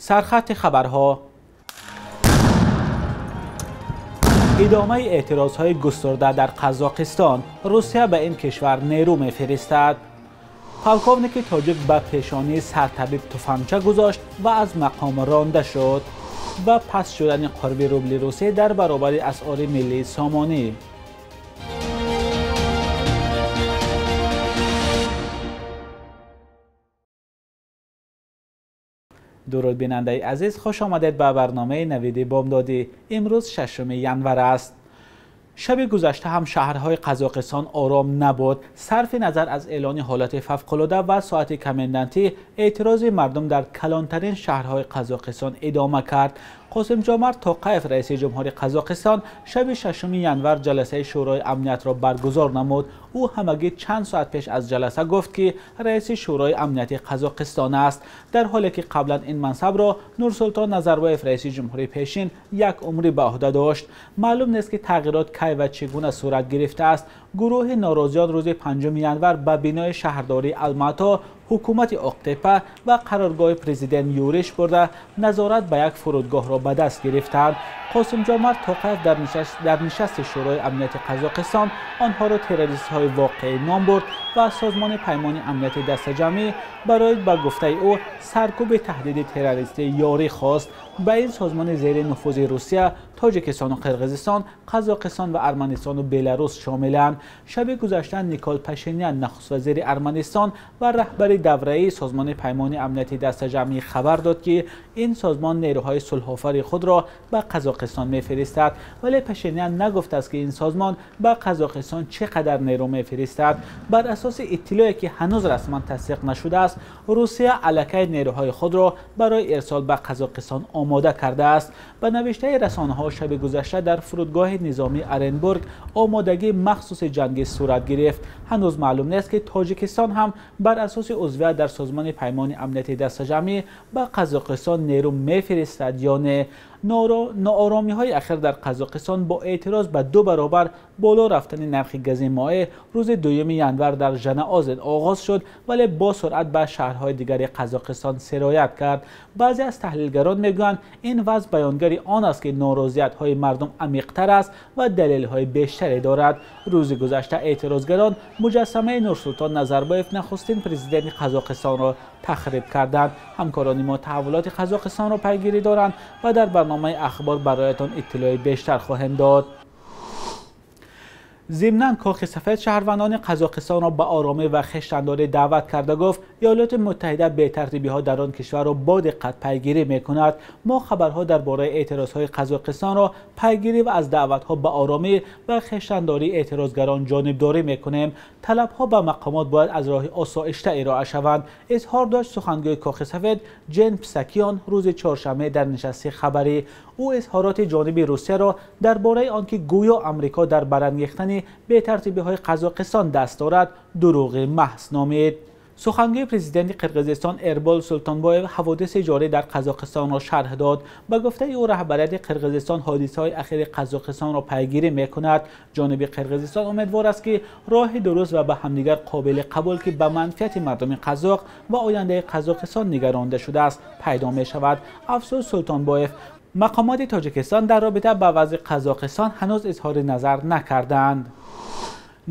سرخط خبرها. ادامه اعتراضهای گسترده در قزاقستان. روسیه به این کشور نیرو می‌فرستد. پالکوونیک تاجیک به پیشانی سرطبیب تفنگچه گذاشت و از مقام رانده شد. و پس شدن قرب روبل روسیه در برابر اسعار ملی سامانی. درود بیننده عزیز، خوش آمدید به برنامه نوید بامدادی. امروز 6 ژانویه است. شب گذشته هم شهرهای قزاقستان آرام نبود. صرف نظر از اعلان حالت فوق‌العاده و ساعت کماندنتی، اعتراض مردم در کلانترین شهرهای قزاقستان ادامه کرد. قاسمجامرت توقیف رئیس جمهوری قزاقستان شب 6 ژانویه جلسه شورای امنیت را برگزار نمود. او همگی چند ساعت پیش از جلسه گفت که رئیس شورای امنیت قزاقستان است، در حالی که قبلا این منصب را نورسلطان نظربایف رئیس جمهوری پیشین یک عمری به عهده داشت. معلوم نیست که تغییرات کی و چگونه صورت گرفته است. گروه ناراضیان روز 5 ژانویه به بینای شهرداری الماتا حکومت اقتپه و قرارگاه پرزیدنت یوریش برده نظارت به یک فرودگاه را به دست گرفتند. قاسمجامرت توقیف در نشست شورای امنیت قزاقستان آنها را تروریست های واقعی نام برد و سازمان پیمان امنیت دست جمعی برای به گفته او سرکوب تهدید تروریستی یاری خواست. به این سازمان زیر نفوذ روسیه، تاجیکستان و قرقیزستان، قزاقستان و ارمنستان و بلاروس شاملند. شب گذشته نیکول پاشینیان نخست وزیر ارمنستان و رهبر دوره‌ای سازمان پیمان امنیت دست جمعی خبر داد که این سازمان نیروهای صلح‌آفر خود را به قزاقستان می‌فرستد، ولی پاشینیان نگفته است که این سازمان به قزاقستان چقدر نیرو می‌فرستد. بر اساس اطلاعی که هنوز رسما تصدیق نشده است، روسیه الکی نیروهای خود را برای ارسال به قزاقستان آماده کرده است. به نوشته رسانه‌ها شب گذشته در فرودگاه نظامی ارنبورگ آمادگی مخصوص جنگی صورت گرفت. هنوز معلوم نیست که تاجیکستان هم بر اساس عضویت در سازمان پیمان امنیت دست جمعی به قزاقستان نیرو می‌فرستد یا نه. ناآرامی های اخیر در قزاقستان با اعتراض به 2 برابر بالا رفتن نرخ گاز مایع روز 2 ژانویه در ژنئآزن آغاز شد، ولی با سرعت به شهرهای دیگر قزاقستان سرایت کرد. بعضی از تحلیلگران میگویند این وضع بیانگر آن است که ناراضیت های مردم عمیق‌تر است و دلیل های بیشتری دارد. روز گذشته اعتراضگران مجسمه نورسلطان نظربایف نخستین پرزیدنت قزاقستان را تخریب کردند. همکاران ما تحولات قزاقستان را پیگیری دارند و در برنامه اخبار برایتان اطلاع بیشتر خواهیم داد. ضمناً کاخ سفید شهروندان قزاقستان را به آرامی و خویشتنداری دعوت کرده گفت ایالات متحده بی‌ترتیبی‌ها در آن کشور را با دقت پیگیری می‌کند. ما خبرها درباره اعتراض‌های قزاقستان را پیگیری و از دعوت‌ها به آرامی و خویشتنداری اعتراضگران جانبداری می‌کنیم. طلب‌ها به مقامات باید از راه آسایشته ارائه شوند، اظهار داشت سخنگوی کاخ سفید جن پسکیان روز چهارشنبه در نشست خبری. او اظهارات جانب روسیه را درباره آنکه گویا آمریکا در برانگیختن بی‌ترتیبی‌های قزاقستان دست دارد دروغ محض نامید. سخنگوی پرزیدنت قرقیزستان ایربال سولتانبایف حوادث جاری در قزاقستان را شرح داد. به گفته او رهبریت قرقیزستان حادثه‌های اخیر قزاقستان را پیگیری می‌کند. جانب قرقیزستان امیدوار است که راه درست و به همدیگر قابل قبول که به منفعت مردم قزاق و آینده قزاقستان نگرانده شده است پیدا می‌شود. افسوس سولتانبایف مقامات تاجیکستان در رابطه با وضع قزاقستان هنوز اظهار نظر نکردند.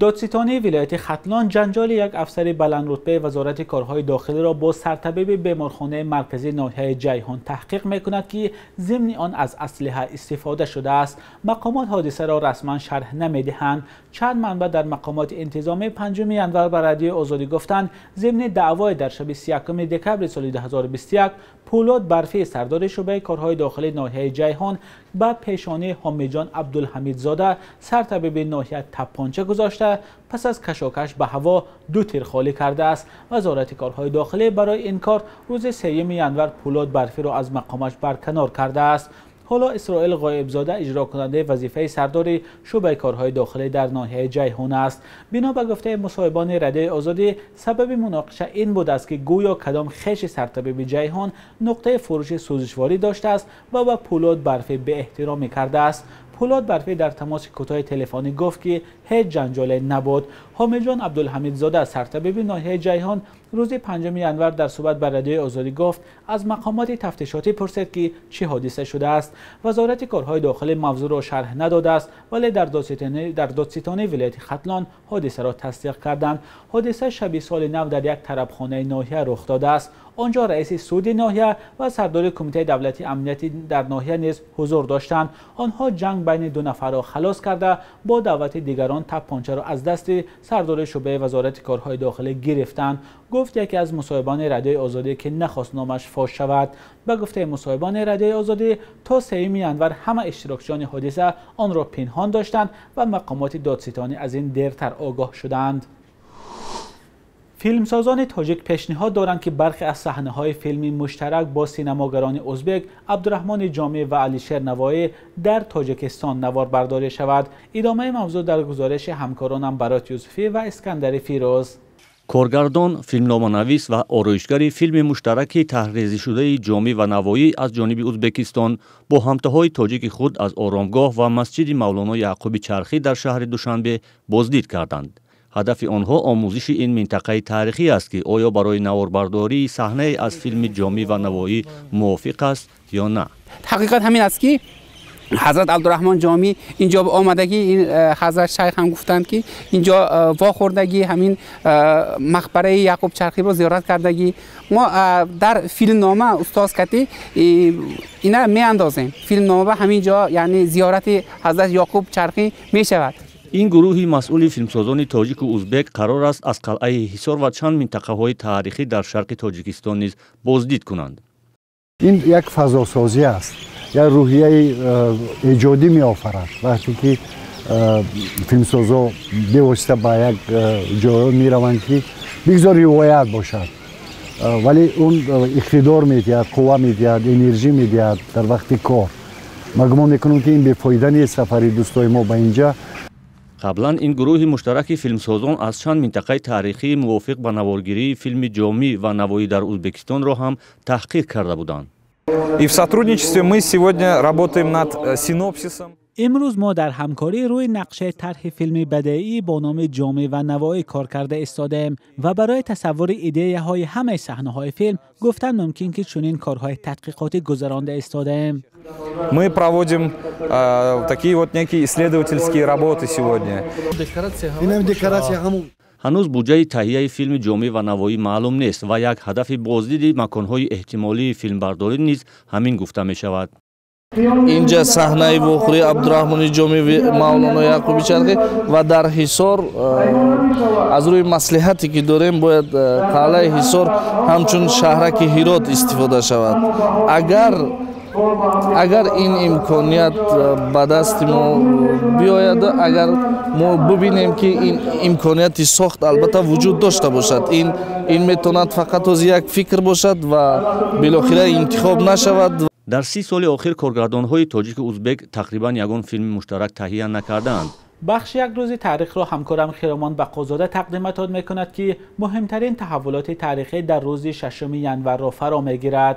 دادستانی ولایت ختلان جنجال یک افسر بلند رتبه وزارت کارهای داخلی را با سرطبیب بیمارخانه مرکزی ناحیه جیهان تحقیق می‌کند که ضمن آن از اسلحه استفاده شده است. مقامات حادثه را رسما شرح نمی‌دهند. چند منبع در مقامات انتظامی 5 ژانویه به رادیو آزادی گفتند ضمن دعوای در شب 31 دکمبر سال 2021 پولاد برفی سردار شعبه کارهای داخلی ناحیه جیهان به پیشانی حامیدجان عبدالحمیدزاده سرطبیب ناحیه تپانچه گذاشته پس از کشاکش به هوا 2 تیر خالی کرده است. وزارت کارهای داخلی برای این کار روز 3 ژانویه پولاد برفی را از مقامش برکنار کرده است. حالا اسرائیل غایبزاده اجرا کننده وظیفه سردار شعبه کارهای داخلی در ناحیه جیهان است. بنا به گفته مصاحبان رادیو آزادی سبب مناقشه این بود است که گویا کدام خیش سرطبیب جیهان نقطه فروش سوزشواری داشته است و به پولاد برفی به احترامی کرده است. پولاد برفی در تماس کوتاه تلفنی گفت که هیچ جنجالی نبود. حامد جان عبدالحمیدزاده از سرطبیب ناحیه جیهان روز 5 ینور در صحبت با رادیوی آزادی گفت از مقامات تفتیشاتی پرسید که چه حادثه شده است. وزارت کارهای داخلی موضوع را شرح نداده است، ولی در دادستانی ولایت ختلان حادثه را تصدیق کردند. حادثه شب سال نو در یک طربخانه ناحیه رخ داده است. آنجا رئیس سود ناحیه و سردار کمیته دولتی امنیتی در ناحیه نیز حضور داشتند. آنها جنگ بین دو نفر را خلاص کرده با دعوت دیگران تپانچه را از دست سردار شعبه وزارت کارهای داخلی گرفتند. گفت یکی از مصاحبان رادیوی آزادی که نخواست نامش فاش شود. به گفته مصاحبان رادیوی آزادی تا 3 ینور همه اشتراکچیان حادثه آن را پنهان داشتند و مقامات دادستانی از این دیرتر آگاه شدند. فیلمسازان تاجیک پیشنهاد دارند که برخی از صحنه‌های فیلمی مشترک با سینماگران ازبک عبدالرحمن جامی و علیشیر نوایی در تاجیکستان نواربرداری شود. ادامه موضوع در گزارش همکارانم برات یوسفی و اسکندر فیروز. کارگردان، فیلمنامه‌نویس و آرایشگری فیلم مشترک تحریزی شده جامی و نوایی از جانب ازبکستان با همتاهای تاجیک خود از آرامگاه و مسجد مولانا یعقوب چرخی در شهر دوشنبه بازدید کردند. هدف آنها آموزش این منطقه تاریخی است که آیا برای نواربرداری صحنه از فیلم جامی و نوایی موافق است یا نه. حقیقت همین است که حضرت عبدالرحمن جامی اینجا آمدگی، این حضرت شیخ هم گفتند که اینجا واخوردگی همین مقبره یعقوب چرخی رو زیارت کردگی. ما در فیلم نامه استاد کتی اینا می اندازیم. فیلم نامه همینجا یعنی زیارت حضرت یعقوب چرخی می شود. این گروهی مسئول فیلمسازان تاجیک و ازبک قرار است از قلعه حصار و چند منطقه‌های تاریخی در شرق تاجیکستان نیز بازدید کنند. این یک فضاسازی است، یک روحیه ایجادی می آفرد. وقتی که فیلمسازا به واسطه به یک جای می روند که بگذار روایت باشد، ولی اون اقتدار می دهد، قوه می دهد، انرژی می دهد در وقت کار. ما گمان میکنم که این به فایده نیست سفر دوستای ما به اینجا. قبلا این گروه مشترک فیلمسازان از چند منطقه تاریخی موافق به نوارگیری فیلم جامی و نوایی در ازبکستان را هم تحقیق کرده بودند. И в сотрудничестве мы сегодня работаем над синопсисом. امروز ما در همکاری روی نقشه طرح فیلم بدیعی با نام جامی و نوایی کار کرده ایستادیم و برای تصور ایده های همه صحنه های فیلم گفتن ممکن که چنین کارهای تحقیقاتی گذرانده ایستادیم. Мы проводим такие вот некие исследовательские работы сегодня. هنوز بودجه تهیه فیلم جامی و نوایی معلوم نیست و یک هدف بازدید مکان‌های احتمالی فیلمبرداری نیز همین گفته می شود. اینجا صحنه وخوری عبدالرحمن جامی و مولانا یعقوب چرخی و در حصار از روی مصلحتی که داریم باید قلعه حصار همچون شهرک هرات استفاده شود. اگر این امکانیت به دست ما بیاید، اگر ما ببینیم که این امکانیت ساخت البته وجود داشته باشد، این میتواند فقط از یک فکر باشد و بالاخره انتخاب نشود. در 30 سال آخر کارگردان‌های تاجیک و ازبک تقریبا یگان فیلم مشترک تهیه نکردند. بخش یک روز تاریخ را همکارم خیرامان بقازاده تقدیمتان میکند که مهمترین تحولات تاریخی در روز 6 ینور را فرا میگیرد.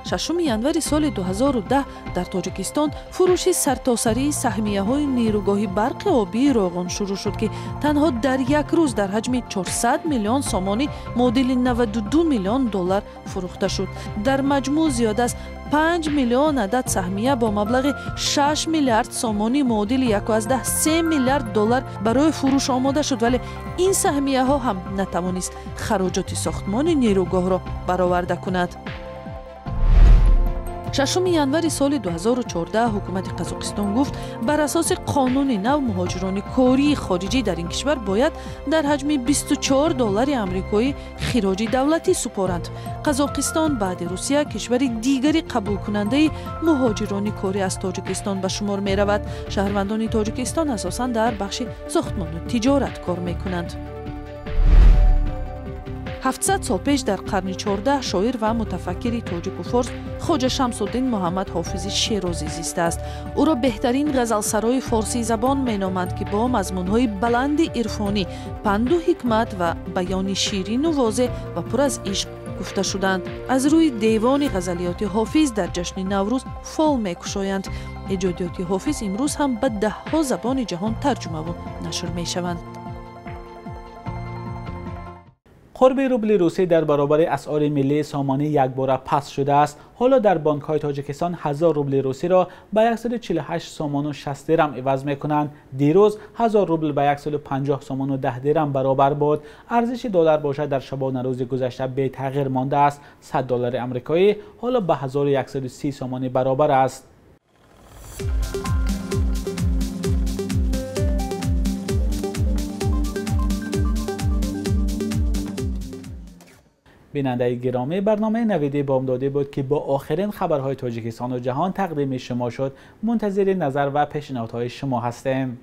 6 январи соли 2010 дар Тоҷикистон фурӯши сартосарии саҳмияҳои нерӯгоҳи барқи обии Роғон шурӯъ шуд, ки танҳо дар як рӯз дар ҳаҷми 400 миллион сомонӣ муодили 92 миллион доллар фурӯхта шуд. дар маҷмӯъ зиёда аз 5 миллион адад саҳмия бо маблағи 6 миллиард сомонӣ муодили 1.3 миллиард доллар барои фурӯш омода шуд, вале ин саҳмияҳо ҳам натавонист хароҷоти сохтмони нерӯгоҳро бароварда кунад. 6 январи соли 2014 ҳукумати Қазоқистон гуфт бар асоси қонуни нав муҳоҷирони кории хориҷӣ дар ин кишвар бояд дар ҳаҷми 24 доллари амрикоӣ хироҷи давлатӣ супоранд. Қазоқистон баъди Русия кишвари дигари қабулкунандаи муҳоҷирони корӣ аз Тоҷикистон ба шумор меравад. шаҳрвандони Тоҷикистон асосан дар бахши сохтмону тиҷорат кор мекунанд. 700 سال پیش در قرن 14 شاعر و متفکر تاجیک و فارس خواجه شمس‌الدین محمد حافظ شیرازی زیسته است. او را بهترین غزلسرای فارسی زبان مینامند که با مضمون‌های بلند عرفانی، پند و حکمت و بیان شیرین و واضح و پر از عشق گفته شدند. از روی دیوان غزلیات حافظ در جشن نوروز فال می‌کشایند. ایجادیات حافظ امروز هم به ده‌ها زبان جهان ترجمه و نشر می‌شوند. قرب روبل روسی در برابر اسعار ملی سامانه یکباره پست شده است. حالا در بانک‌های تاجیکستان 1000 روبل روسی را به 148 سومان و 60 درم عوض می‌کنند. دیروز 1000 روبل به 150 سومان و 10 درم برابر بود. ارزش دلار باشد در شبانه روز گذشته به تغییر مانده است. 100 دلار آمریکایی حالا به 1130 سومان برابر است. بیننده گرامی، برنامه نویده بامداده بود که با آخرین خبرهای تاجیکستان و جهان تقدیم شما شد. منتظر نظر و پیشنهادهای شما هستیم.